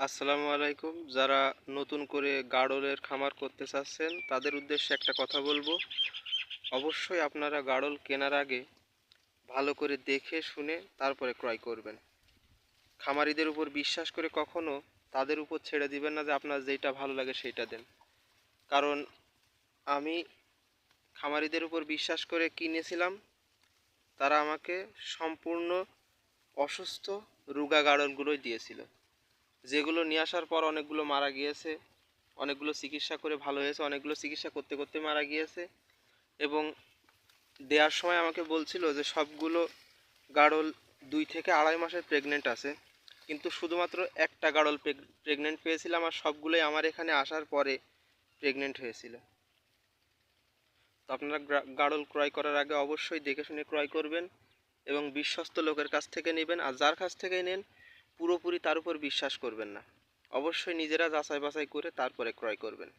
আসসালামু আলাইকুম। যারা নতুন করে গাড়লের খামার করতে চাচ্ছেন তাদের উদ্দেশ্যে একটা কথা বলবো। অবশ্যই আপনারা গাড়ল কেনার আগে ভালো করে দেখে শুনে তারপরে ক্রয় করবেন। খামারিদের উপর বিশ্বাস করে কখনো তাদের উপর ছেড়ে দিবেন না যে আপনার যেটা ভালো লাগে সেইটা দেন। কারণ আমি খামারিদের উপর বিশ্বাস করে কিনেছিলাম, তারা আমাকে সম্পূর্ণ অসুস্থ রোগা গাড়লগুলোই দিয়েছিল, যেগুলো নিয়ে আসার পর অনেকগুলো মারা গিয়েছে, অনেকগুলো চিকিৎসা করে ভালো হয়েছে, অনেকগুলো চিকিৎসা করতে করতে মারা গিয়েছে। এবং দেওয়ার সময় আমাকে বলছিল যে সবগুলো গাড়ল 2 থেকে আড়াই মাসের প্রেগনেন্ট আছে, কিন্তু শুধুমাত্র একটা গাড়ল প্রেগনেন্ট পেয়েছিলাম, আর সবগুলোই আমার এখানে আসার পরে প্রেগনেন্ট হয়েছিল। তো আপনারা গাড়ল ক্রয় করার আগে অবশ্যই দেখে শুনে ক্রয় করবেন এবং বিশ্বস্ত লোকের কাছ থেকে নেবেন। আর যার কাছ থেকেই নেন পুরোপুরি তার উপর বিশ্বাস করবেন না, অবশ্যই নিজেরা যাচাই বাছাই করে তারপরে ক্রয় করবেন।